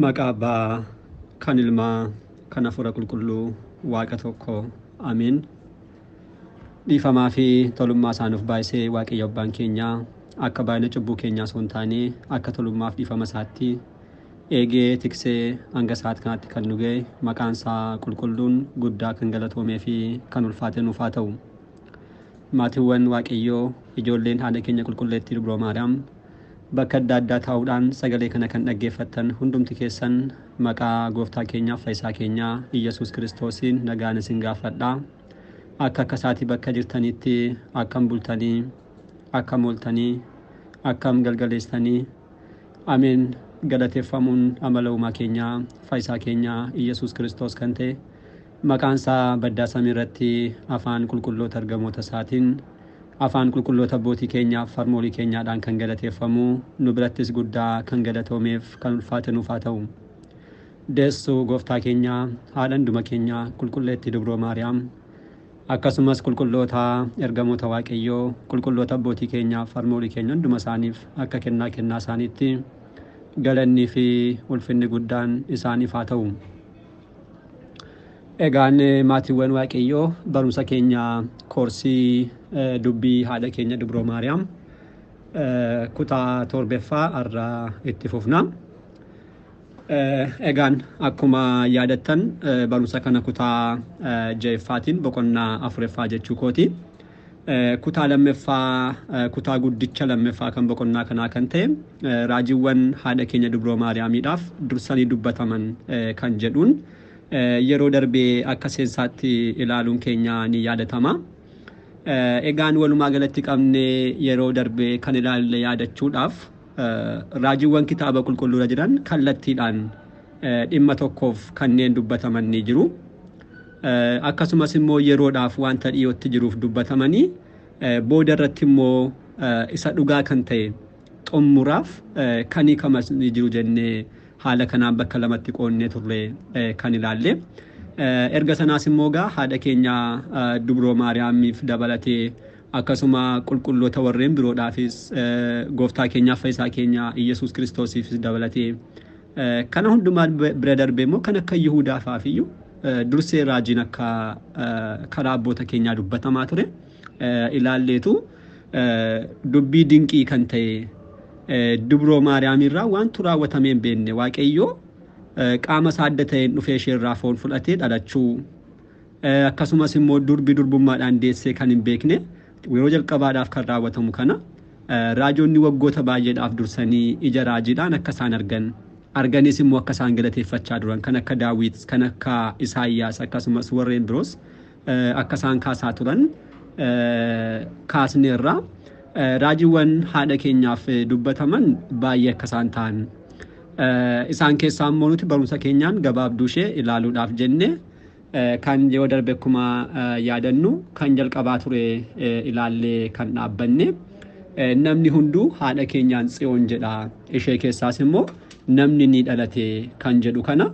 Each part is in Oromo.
Maqaa kan ilmaa kan hafuura qulqulluu waaqa tokko amiin. Dhiifamaa fi tolummaa isaanuuf baay'isee waaqayyo abbaan keenyaa akka baay'ina cubbuu keenyaa osoo hin taane akka tolummaaf dhiifama isaatti eegee tiksee hanga isaatti kanatti kan nu ga'e maqaan isaa qulqulluun guddaa kan galatoomee fi kan ulfaate nuuf haa ta'u. Maatiiwwan waaqayyoo ijoolleen haadha keenya qulqulleettii Dubroo Maariyaam bakka adda addaa taa'uudhaan sagalee kana kan dhaggeeffattan hundumti keessan maqaa gooftaa keenyaaf fayyisaa keenyaa Iyyasuus Kiristoosiin nagaan isin gaafadha. Akka isaatii bakka jirtanitti akkam bultanii akkam ooltanii akkam galgaleessanii ameen. Galateeffamuun amala uumaa keenyaa fayyisaa keenyaa Iyyasuus Kiristoos kan ta'e maqaan isaa baddaa samii irratti afaan qulqulloota ergamoota isaatiin afaan qulqulloota abbootii keenyaaf farmoolii keenyaadhaan kan galateeffamu nu birattis guddaa kan galatoomeef kan ulfaate nuuf haa ta'u. Deessuu gooftaa keenyaa haadha hunduma keenyaa qulqulleettii Dubroo Maariyaam akkasumas qulqulloota ergamoota waaqayyoo qulqulloota abbootii keenyaaf farmoolii keenya hunduma isaaniif akka kennaa isaaniitti galannii fi ulfinni guddaan isaaniif haa ta'u. Egaan maatiiwwan waaqayyoo barumsa keenya koorsii dubbii haadha keenya Dubroo Maariyaam kutaa torbaffaa irraa itti fufna. Egaan akkuma yaadattan barumsa kana kutaa ja'affaatiin boqonnaa afuraffaa jechuu kooti. Kutaa lammaffaa kutaa guddicha lammaffaa kan boqonnaa kanaa kan ta'e raajiiwwan haadha keenya Dubroo Maariyaamiidhaaf dursanii dubbataman kan jedhuun yeroo darbee akka seensaatti ilaaluun keenya ni yaadatama. Egaan walumaa galatti qabnee yeroo darbee kan ilaalle yaadachuudhaaf raajiiwwan kitaaba qulqulluura jiran kallattiidhaan dhimma tokkoof kanneen dubbataman ni jiru. Akkasumas immoo yeroodhaaf wanta dhiyootti jiruuf dubbatamanii booda irratti immoo isa dhugaa kan ta'e xumuraaf kan hiikamas ni jiru jennee haala kanaan bakka lamatti qoonnee turre kan ilaalle. Erga sanaas immoo haadha keenya Dubroo Maariyaamiif dabalatee akkasuma qulqulloota warreen biroodhaafis gooftaa keenyaaf fayyisaa keenya Iyyasuus Kiristoosiifis dabalatee kana hundumaa bira darbee immoo kan akka Yihuudaafaaf iyyuu dursee raajiin akka karaa abboota keenyaa dubbatamaa ture ilaalleetu dubbii dinqii kan ta'e Dubroo Maariyaam irraa wantu raawwatamee hin beekne waaqayyoo qaama isaa adda ta'een dhufee ishee irraa foon fudhatee dhalachuu akkasumas immoo durbi durbummaadhaan deessee kan hin beekne yeroo jalqabaadhaaf kan raawwatamu kana raajoonni waggoota baay'eedhaaf dursanii ija raajiidhaan akka isaan arganis immoo akka isaan galateeffachaa duran kan akka Daawit kan akka Isaayyaas akkasumas warreen biroos akka isaan kaasaa turan kaasneerra raajiiwwan haadha keenyaaf dubbataman baay'ee akka isaan ta'an isaan keessaa immoo nuti barumsa keenyaan gabaabduu ishee ilaaluudhaaf jenne kan yeroo darbe akkuma yaadannu kan jalqabaa ture ilaallee kan dhaabbanne namni hunduu haadha keenyaan Tsiyoon jedha ishee keessaas immoo namni ni dhalate kan jedhu kana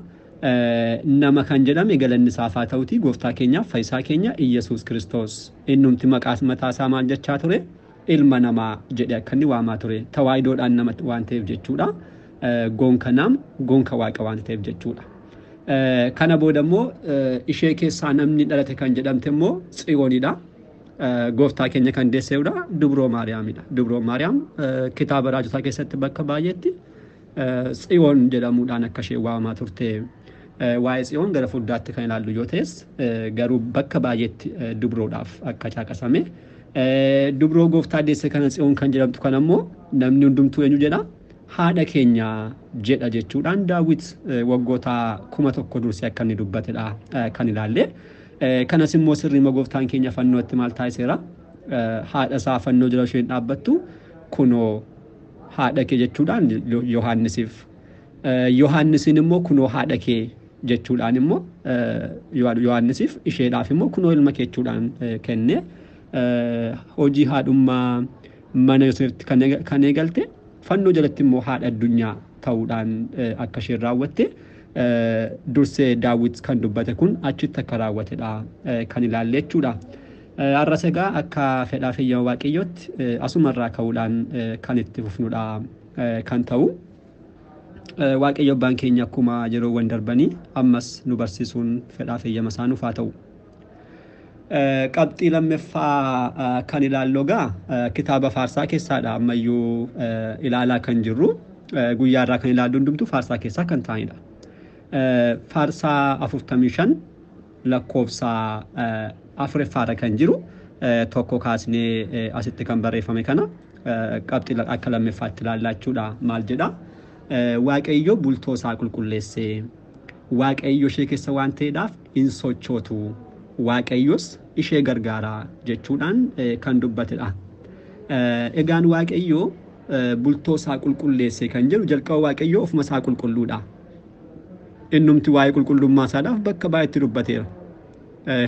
nama kan jedhame galanni isaaf haa ta'uti gooftaa keenyaaf fayyisaa keenya Iyyasuus Kiristoos innumti maqaa mataa isaa maal jechaa ture ilma namaa jedhe akka inni waamaa ture tawaayidoodhaan nama waan ta'eef jechuudha goonka nam goonka waaqa waan ta'eef jechuudha. Kana booda immoo ishee keessaa namni dhalate kan jedhamte immoo Tsiyoonidha. Gooftaa keenya kan deesseedha Dubroo Maariyaamidha. Dubroo Maariyaam kitaaba raajotaa keessatti bakka baay'eetti Tsiyoon jedhamuudhaan akka ishee waamamaa turte waa'ee Tsiyoon gara fuuldaatti kan ilaallu yoo ta'es garuu bakka baay'eetti Dubroodhaaf akka caaqasame Dubroo gooftaa deesse kana Tsiyoon kan jedhamtu kana immoo namni hundumtuu eenyu jedha haadha keenya jedha jechuudhaan Daawit waggoota 1000 dursee akka inni dubbatedha kan ilaalle. Kanas immoo sirriima gooftaan keenya fannootti maal taasiseera haadha isaa fannoo jala isheen dhaabbattu kunoo haadha kee jechuudhaan Yohaannisiif Yohaannisiin immoo kunoo haadha kee jechuudhaan immoo Yohaannisiif isheedhaaf immoo kunoo ilma kee jechuudhaan kenne hojii haadhummaa mana Yoseefitti kan eegalte fannoo jalatti immoo haadha addunyaa ta'uudhaan akka isheen raawwatte dursee Daawit kan dubbate kun achitti akka raawwatedha kan ilaalle jechuudha. Har'as egaa akka fedhaa fayyaa waaqayyootti asumarraa ka'uudhaan kan itti fufnudha kan ta'u. waaqayyo abbaan keenya akkuma yeroo wandarbanii ammas nu barsiisuun fedhaa fi eeyyama isaa nuuf haa ta'u. Qabxii lammaffaa kan ilaallu egaa kitaaba faarsaa keessaadha ammayyuu ilaalaa kan jirru guyyaa irraa kan ilaallu hundumtuu faarsaa keessaa kan ta'anidha. Faarsaa 45 lakkoofsa 4 kan jiru tokko kaasnee asitti kan barreeffame kana qabxii akka lammaffaatti ilaallachuudha. Maal jedha? Waaqayyo bultoo isaa qulqulleessee waaqayyo ishee keessa waan ta'eedhaaf hin sochootu. Waaqayyos ishee gargaaraa jechuudhaan kan dubbatedha. Egaan waaqayyo bultoo isaa qulqulleessee kan jedhu jalqaba waaqayyo ofuma isaa qulqulluudha. Innumti waa'ee qulqullummaa isaadhaaf bakka baay'eetti dubbateera.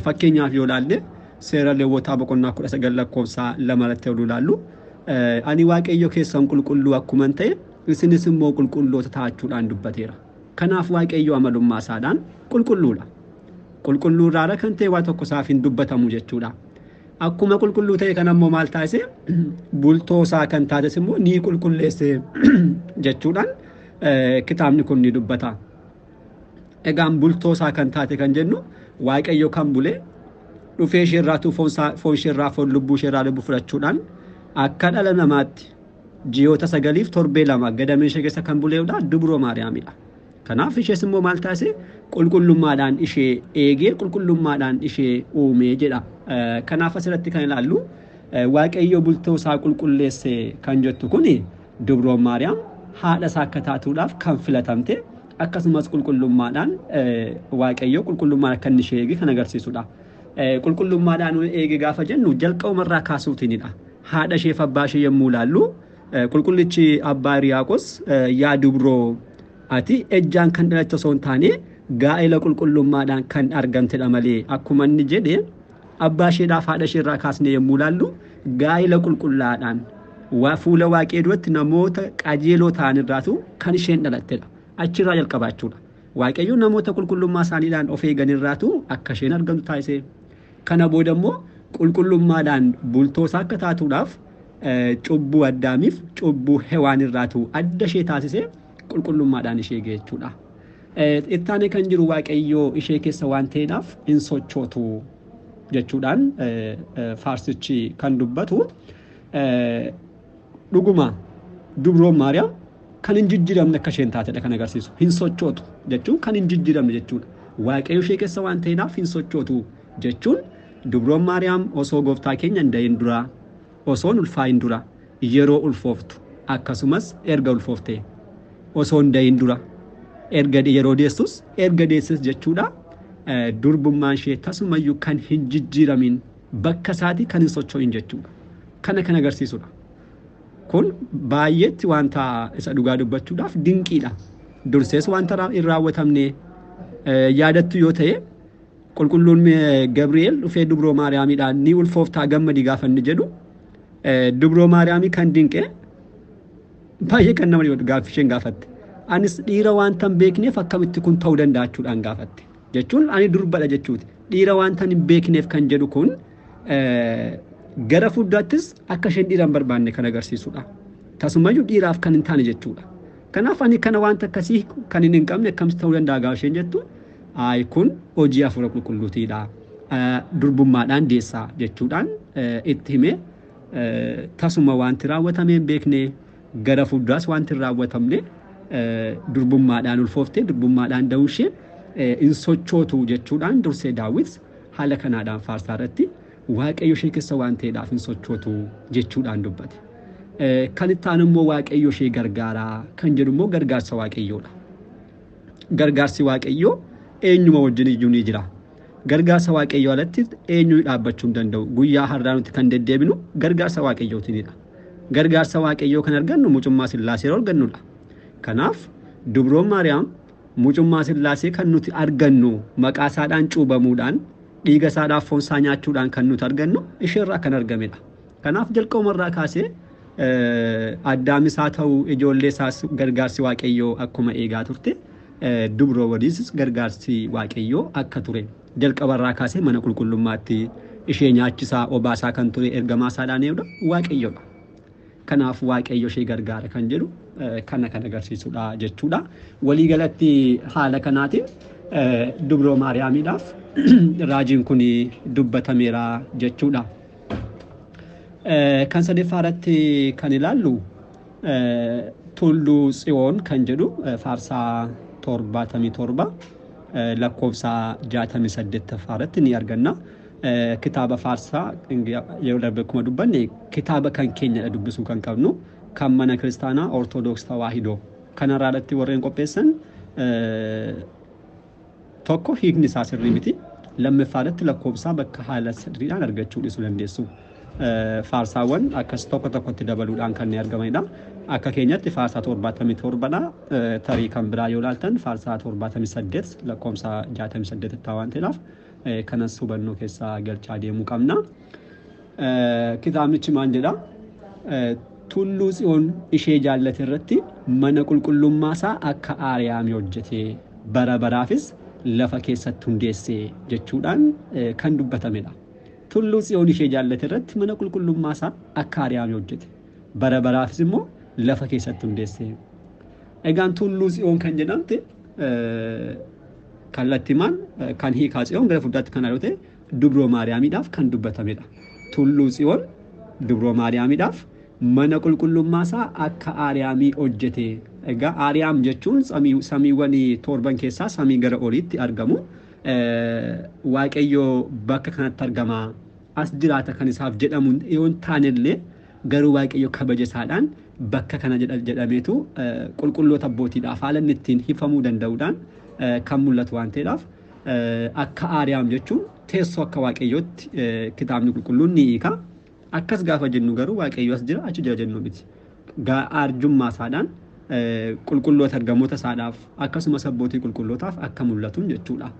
Fakkeenyaaf yoo ilaalle seera Lewwotaa boqonnaa 19 lakkoofsa 2 irratti yoo ilaallu ani waaqayyo keessan qulqulluu akkuman ta'e isinis immoo qulqulloota ta'achuudhaan dubbateera. Kanaaf waaqayyo amalummaa isaadhaan qulqulluudha. Qulqulluu irraa kan ta'e waa tokko isaaf hin dubbatamu jechuudha. Akkuma qulqulluu ta'e kan ammoo maal taasise bultoo isaa kan taates immoo ni qulqulleesse jechuudhaan kitaabni kun ni dubbata. Egaan bultoo isaa kan taate kan jennu waaqayyo kan bule dhufee ishirraatu foon ishirraa foon lubbuu ishirraa lubbuu fudhachuudhaan akka dhala namaatti ji'oota 9 torbee 2 gadamee ishee keessa kan buleedha dubroo Maariyaamidha. Kanaaf ishees immoo maal taasise qulqullummaadhaan ishee eegee qulqullummaadhaan ishee uumee jedha. Kanaaf asirratti kan ilaallu waaqayyo bultoo isaa qulqulleesse kan jettu kuni dubroo Maariyaam haadha isaa akka taatuudhaaf kan filatamte akkasumas qulqullummaadhaan waaqayyo qulqullummaadhaan kan ishee eege kan agarsiisudha. Qulqullummaadhaan eege gaafa jennu jalqabumarraa kaasuutinidha. Haadha isheef abbaa ishee yommuu ilaallu qulqullichi abbaa Hiriyaaqos yaa dubroo ati ejjaan kan dhalatte osoo hin taane gaa'ela qulqullummaadhaan kan argamtedha malee akkuma inni jedhe abbaa isheedhaaf haadha isheerraa kaasnee yommuu ilaallu gaa'ela qulqullaadhaan fuula waaqee duratti namoota qajeeloo ta'an irraatu kan isheen dhalattedha. Achirraa jalqabaachuudha. Waaqayyo namoota qulqullummaa isaaniidhaan of eegan irraatu akka isheen argamtu taasise. Kana booda immoo qulqullummaadhaan bultoo isaa akka taatuudhaaf cubbuu Addaamiif cubbuu Hewaan irraatu adda ishee taasise qulqullummaadhaan ishee geechuudha. Ittaane kan jiru waaqayyo ishee keessa waan ta'eedhaaf hin sochootu jechuudhaan faarsichi kan dubbatu dhuguma dubroo Maariyaam kan hin jijjiiramne akka isheen taatedha kan agarsiisu. Hin sochootu jechuun kan hin jijjiiramne jechuudha. Waaqayyo ishee keessa waan ta'eedhaaf hin sochootu jechuun dubroo Maariyaam osoo gooftaa keenya hin da'in dura osoo ulfaa'in dura yeroo ulfooftu akkasumas erga ulfooftee osoo hin da'in dura erga yeroo deessus erga deessis jechuudha. Durbummaan ishee tasumayyuu kan hin jijjiiramin bakka isaati kan hin socho'in jechuudha. Kana kan agarsiisudha. Kun baay'eetti wanta isa dhugaa dubbachuudhaaf dinqiidha. Dursees wanta hin raawwatamne yaadattu yoo ta'e qulqulluun Gabri'eel dhufee dubroo Maariyaamiidhaan ni ulfooftaa gammadi gaafa inni jedhu dubroo Maariyaamii kan dinqe baay'ee kan nama dhiyoodha gaafa isheen gaafatte. Anis dhiira wanta hin beekneef akkamitti kun ta'uu danda'achuudhaan gaafatte. Jechuun ani durbadha jechuuti. Dhiira wanta hin beekneef kan jedhu kun gara fuuldurattis akka isheen dhiira hin barbaanne kan agarsiisudha. Tasumayyuu dhiiraaf kan hin taane jechuudha. Kanaaf ani kana wanta akkasii kan hin qabne akkamitti ta'uu danda'a gaafa isheen jettu kun hojii hafuura qulqulluutiidha. Durbummaadhaan deessaa jechuudhaan itti hime tasuma wanti raawwatamee hin beekne gara fuulduraas wanti hin raawwatamne durbummaadhaan ulfooftee durbummaadhaan da'uu ishee hin sochootu jechuudhaan dursee Daawit haala kanaadhaan faarsaa irratti waaqayyo ishee keessa waan ta'eedhaaf hin sochootu jechuudhaan dubbate. Kan itti aanu immoo waaqayyo ishee gargaaraa kan jedhu immoo gargaarsa waaqayyoodha. Gargaarsi waaqayyoo eenyuma wajjin iyyuu ni jira. Gargaarsa waaqayyoo alatti eenyu dhaabbachuu hin danda'u. Guyyaa har'aa nuti kan deddeebinu gargaarsa waaqayyootiinidha. Gargaarsa waaqayyoo kan argannu mucummaa Sillaasee argannudha. Kanaaf dubroon Maariyaam mucummaa Sillaasee kan nuti argannu maqaa isaadhaan cuubamuudhaan dhiiga isaadhaaf foon isaa nyaachuudhaan kan nuti argannu isheerraa kan argamedha. Kanaaf jalqabumarraa kaasee Addaamis haa ta'u ijoollee isaas gargaarsi waaqayyoo akkuma eegaa turte dubroo waliinis gargaarsi waaqayyoo akka ture jalqabarraa kaasee mana qulqullummaatti ishee nyaachisaa obaasaa kan ture ergamaa isaadhaan waaqayyoodha. kanaaf waaqayyo ishee gargaara kan jedhu kana kan agarsiisudha jechuudha. Walii galatti haala kanaatiin dubroo Maariyaamiidhaaf raajiin kun dubbatameera jechuudha. Kan sadeffaarratti kan ilaallu Tulluu Tsiyoon kan jedhu faarsaa 77 lakkoofsa 68 faarratti ni arganna. Kitaaba faarsaa yeroo darbe akkuma dubbanne kitaaba kan keenya dubbisuu kan qabnu kan mana kiristaanaa Ortodoks Tawaahidoo kanarraatti warreen qopheessan tokko hiikni isaa sirrii miti. Lammaffaadhaatti lakkoofsa bakka haala sirriidhaan argachuu dhiisuu dandeessu. Faarsaawwan akkas tokkotti dabaluudhaan kan argamanidha. Akka keenyatti faarsaa 77dha. Tarii kan biraa yoo ilaaltan faarsaa 78 lakkoofsa 68 waan ta'eef kanas hubannoo keessaa galchaa deemuu qabna. Kitaabnichi maal jedha? Tulluu Tsiyoon ishee jaallate irratti mana qulqullummaa isaa akka Aariyaamii hojjete bara baraafis lafa keessatti hundeesse jechuudhaan kan dubbatamedha. Tulluu Tsiyoon ishee jaallate irratti mana qulqullummaa isaa akka Aariyaamii hojjete bara baraafis immoo lafa keessatti hundeesse. Egaan Tulluu Tsiyoon kan jedhamte kallattimaan kan hiikaa Tsiyoon gara fuulduraatti kan argate dubroo Maariyaamiidhaaf kan dubbatamedha. Tulluu Tsiyoon dubroo Maariyaamiidhaaf mana qulqullummaa isaa akka Aariyaamii hojjete. Egaa Aariyaam jechuun samiiwwan torban keessaa samii gara oliitti argamu. Waaqayyo bakka kanatti argama as jiraata kan isaaf jedhamu yoon taanellee garuu waaqayyo kabajasaadhaan bakka kana jedhameetu qulqulloota abbootiidhaaf haala ittiin hifamuu danda'uudhaan kan mul'atu waan ta'eedhaaf akka Aariyaam jechuun teessoo akka waaqayyootti kitaabni qulqulluun ni hiika. Akkas gaafa jennu garuu waaqayyo as jira achi jira jennu miti. Arjummaa isaadhaan qulqulloota argamoota isaadhaaf akkasumas abbootii qulqullootaaf akka mul'atuun jechuudha.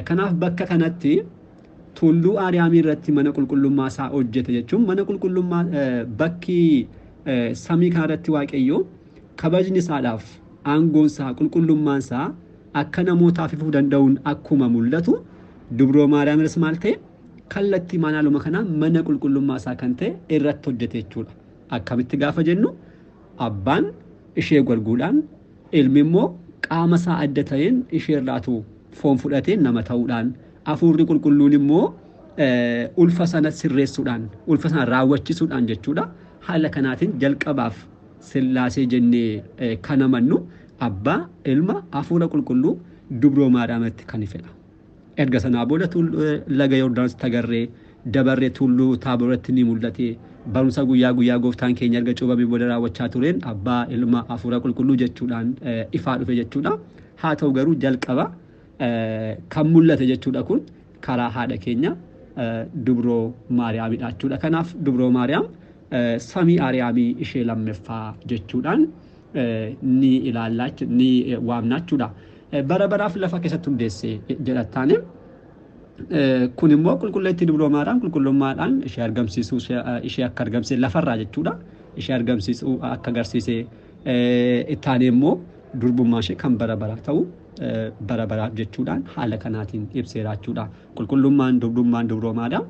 Kanaaf bakka kanatti tulluu Aariyaamii irratti mana qulqullummaa isaa hojjete jechuun mana qulqullummaa bakki samii kanarratti waaqayyo kabajni isaadhaaf aangoon isaa qulqullummaan isaa akka namootaaf ifuu danda'uun akkuma mul'atu dubroo Maariyaam irras maal ta'e kallattii manaaluma kana mana qulqullummaa isaa kan ta'e irratti hojjete jechuudha. Akkamitti gaafa jennu abbaan ishee golguudhaan ilmi immoo qaama isaa adda ta'een ishee irraatu foon fudhatee nama ta'uudhaan hafuurri qulqulluun immoo ulfa sana sirreessuudhaan ulfa sana raawwachisuudhaan jechuudha. Haala kanaatiin jalqabaaf Sillaasee jennee kan amannu abbaa ilma hafuura qulqulluu dubroo Maariyaamitti kan ifedha. Erga sanaa booda laga Yordaanos tagarree dabarree tulluu Taaboratti ni mul'ate. Barumsa guyyaa gooftaan keenya erga cuubamee booda raawwachaa tureen abbaa ilma hafuura qulqulluu jechuudhaan ifaa dhufe jechuudha. Haa ta'u garuu jalqaba kan mul'ate jechuudha kun karaa haadha keenya dubroo Maariyaamidha jechuudha. Kanaaf dubroo Maariyaam samii Aariyaamii ishee lammaffaa jechuudhaan ni ilaallaa ni waamna jechuudha. Bara baraaf lafa keessatti hundeesse jedhattaane kun immoo qulqulleetti dubroo Maariyaam qulqullummaadhaan ishee argamsiisuu ishee akka argamsiise lafarraa jechuudha. Ishee argamsiisuu akka agarsiise ittaane immoo durbummaa ishee kan bara baraa ta'u bara baraaf jechuudhaan haala kanaatiin ibseera jechuudha. Qulqullummaan dubrummaan dubroo Maariyaam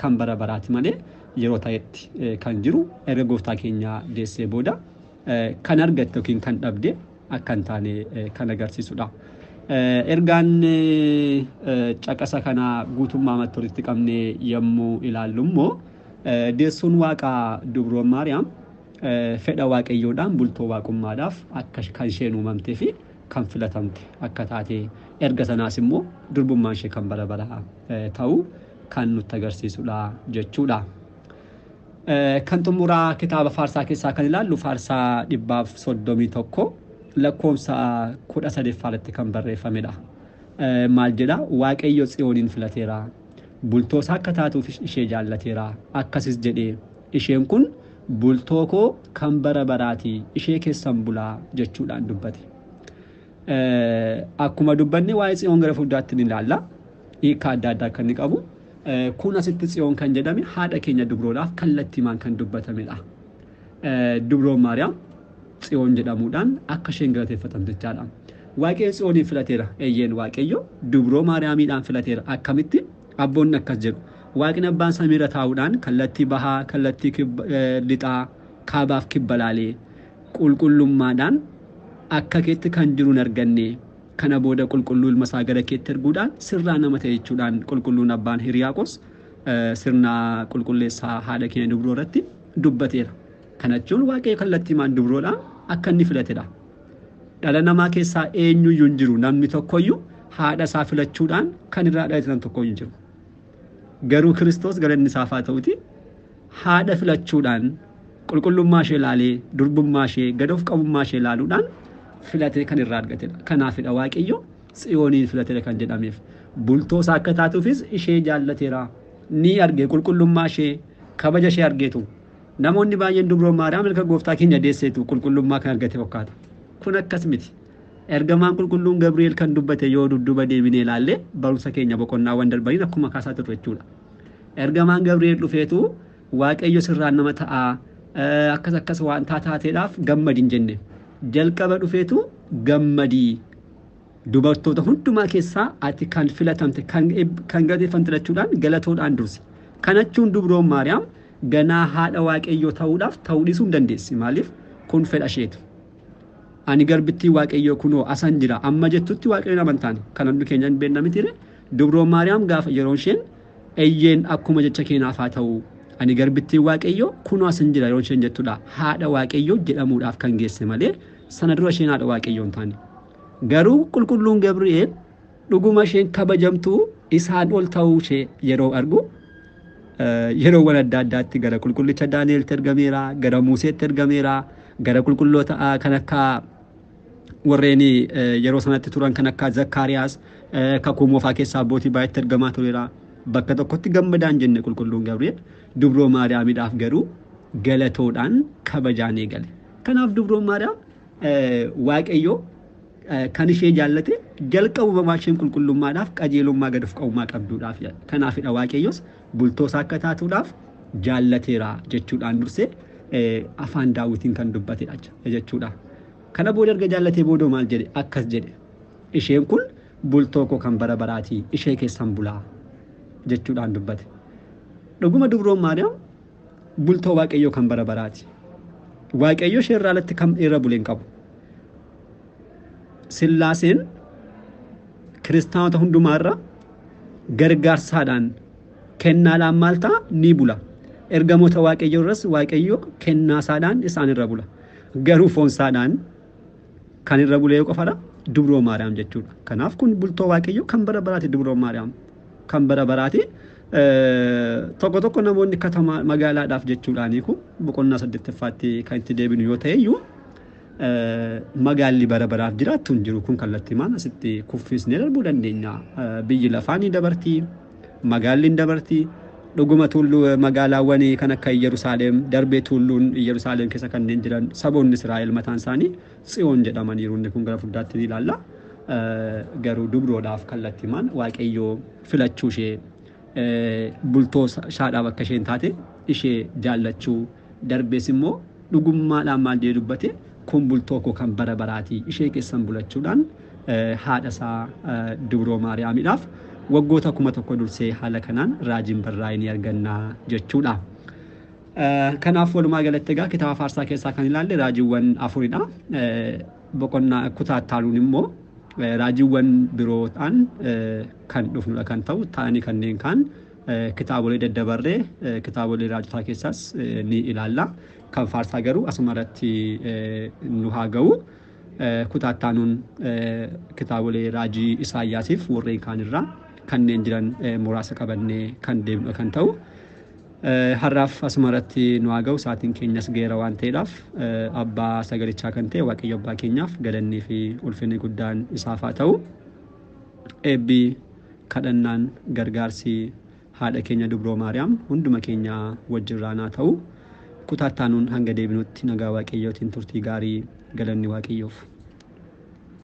kan bara baraati malee yeroo ta'etti kan jiru erga gooftaa keenya deessee booda kan argatte yookiin kan dhabde akka hin taane kan agarsiisudha. Ergaan caqasa kana guutummaa mattoritti qabnee yommuu ilaallu immoo deessuun waaqaa dubroo Maariyaam fedha waaqayyoodhaan bultoo waaqummaadhaaf akka kan isheen uumamtee fi kan filatamte akka taate erga sanaas immoo durbummaan ishee kan bara baraa ta'u kan nutti agarsiisudha jechuudha. Kan xumuraa kitaaba faarsaa keessaa kan ilaallu faarsaa 131 lakkoofsa 13 kan barreeffamedha. Maal jedha? Waaqayyo Tsiyoonin filateera. Bultoo isaa akka taatuuf ishee jaallateera. Akkasis jedhee isheen kun bultoo koo kan bara baraati ishee keessan bulaa jechuudhaan dubbate. Akkuma dubbanne waa'ee Tsiyoon gara fuulduraatti ni ilaalla. Hiika adda addaa kan inni qabu. Kun asitti Tsiyoon kan jedhame haadha keenya dubroodhaaf kallattiimaan kan dubbatamedha. Dubroo Maariyaam Tsiyoon jedhamuudhaan akka isheen galateeffatamte jechaadha. Waaqayyo Tsiyoonin filateera. Eeyyeen waaqayyo dubroo Maariyaamiidhaan filateera. Akkamitti abboonni akkas jedhu waaqni abbaan samiirra taa'uudhaan kallattii bahaa kallattii lixaa kaabaaf kibbalaalee qulqullummaadhaan akka keetti kan jiru arganne kana booda qulqulluu ilma isaa gara keetti erguudhaan sirraa nama ta'e jechuudhaan qulqulluun abbaan Hiriyaaqos sirna qulqulleessaa haadha keenya dubroo irratti dubbateera. Kana jechuun waaqayyo kallattiimaan dubroodhaan akka inni filatedha. Dhala namaa keessaa eenyuyyuu hin jiru namni tokkoyyuu haadha isaa filachuudhaan kan irraa dhalatan tokkoyyuu hin jiru. Garuu Kiristoos galanni isaaf haa ta'uti haadha filachuudhaan qulqullummaa ishee ilaalee durbummaa ishee gad of qabummaa ishee ilaaluudhaan filatee kan irraa argatedha. Kanaafidha waaqayyo Tsiyooniin filatedha kan jedhameef. Bultoo isaa akka taatuufis ishee jaallateera. Ni arge qulqullummaa ishee kabaja ishee argeetu. Namoonni baay'een dubroo Maariyaam ilka gooftaa keenya deesseetu qulqullummaa kan argate fakkaata. Kun akkas miti. Ergamaan qulqulluun Gabri'eel kan dubbate yoo dudduba deebinee ilaalle barumsa keenya boqonnaawwan darbaniin akkuma kaasaa turre jechuudha. Ergamaan Gabri'eel dhufeetu waaqayyo sirraan nama ta'a akkas waan taateedhaaf gammadin jenne. Jalqaba dhufeetu gammadii dubartoota hundumaa keessaa ati kan filatamte kan galateeffamte jechuudhaan galatoodhaan dursi. Kanachuun dubroon Maariyaam ganaa haadha waaqayyoo ta'uudhaaf ta'uu dhiisuu hin dandeessi. Maaliif kun fedha isheetu. Ani garbittii waaqayyoo kunoo asan jira amma jettutti waaqayyoon amantaan kan hundi keenya hin beekna mitiire dubroon Maariyaam gaafa yeroo isheen eeyyeen akkuma jecha keenyaaf haa ta'u ani garbittii waaqayyoo kunoo asan jira yeroo isheen jettudha haadha waaqayyoo jedhamuudhaaf kan geesse malee sana dura isheen haadha waaqayyoo hin taane. Garuu qulqulluun Gabri'eel dhuguma isheen kabajamtuu isaan ol ta'uu ishee yeroo argu yeroowwan adda addaatti gara qulqullicha Daani'eelitti ergameera, gara Museetti ergameera, gara qulqulloota kan akka warreen yeroo sanatti turan kan akka Zakkaariyaas kakuu moofaa keessaa abbootii baay'eetti ergamaa tureera. Bakka tokkotti gammadaan jenne qulqulluun Gabri'eel dubroo Maariyaamiidhaaf garuu galatoodhaan kabajaan eegale. Kanaaf dubroon Maariyaam waaqayyoo kan ishee jaallate jalqabuma isheen qulqullummaadhaaf qajeelummaa gad of qabummaa qabduudhaaf. Kanaafidha waaqayyos bultoo isaa akka taatuudhaaf jaallateera jechuudhaan dursee afaan Daawitiin kan dubbatedha jechuudha. Kana booda erga jaallatee boodoo maal jedhe akkas jedhe isheen kun bultoo koo kan bara baraatii ishee keessan bulaa jechuudhaan dubbate. Dhuguma dubroon Maariyaam bultoo waaqayyoo kan bara baraati. Waaqayyo ishee irraa alatti kam irra buleen qabu. Sillaaseen kiristaanota hundumaarra gargaarsaadhaan kennaadhaan maal ta'a ni bula. Ergamoota waaqayyoo irras waaqayyo kennaasaadhaan isaan irra bula. Garuu foonsaadhaan kan irra bulee qofadha dubroo Maariyaam jechuudha. Kanaaf kun bultoo waaqayyoo kan bara baraati dubroo Maariyaam kan bara baraati. Tokko namoonni katama magaalaadhaaf jechuudhaanii kun boqonnaa 8ffaatti kan itti deebinu yoo ta'e iyyuu magaalli bara baraaf jiraattu hin jiru kun kallattiimaan asitti kuffisnee darbuu dandeenya. Biyyi lafaa ni dabarti, magaalli ni dabarti. Dhuguma tulluu magaalaawwan kan akka Yerusaalem darbee tulluun Yerusaalem keessa kanneen jiran saboonni Israa'el mataan isaanii Tsiyoon jedhamaniiru. Inni kun gara fuuldaatti ni ilaalla. Garuu dubroodhaaf kallattiimaan waaqayyoo filachuu ishee bultoo shaadhaaf akka isheen taate ishee jaallachuu darbees immoo dhugummaadhaan maal jedhee dubbate kun bultoo koo kan bara baraati ishee keessan bulachuudhaan haadha isaa dubroo Maariyaamiidhaaf waggoota 1000 dursee haala kanaan raajiin barraa'ee ni arganna jechuudha. Kanaaf walumaa galatti egaa kitaaba faarsaa keessaa kan ilaalle raajiiwwan 4dha. Boqonnaa kutaattaanuun immoo raajiiwwan birootaan kan dhufnudha kan ta'u ta'anii kanneen kaan kitaabolee daddabarree kitaabolee raajotaa keessaas ni ilaalla. Kan faarsaa garuu asuma irratti nu haa ga'u. Kutaattaanuun kitaabolee raajii Isaayyaasiif warreen kaanirraa kanneen jiran muraasa qabannee kan deemnu kan ta'u. Har'aaf asuma irratti nu haa ga'u. Sa'aatiin keenyas geera waan ta'eedhaaf abbaa sagalichaa kan ta'e waaqayyo abbaa keenyaaf galannii fi ulfinni guddaan isaaf haa ta'u. Eebbi kadhannaan gargaarsi haadha keenya dubroo Maariyaam hunduma keenya wajjirraan haa ta'u. Kutaattaanuun hanga deebinutti nagaa waaqayyootiin turtii gaarii galanni waaqayyoof.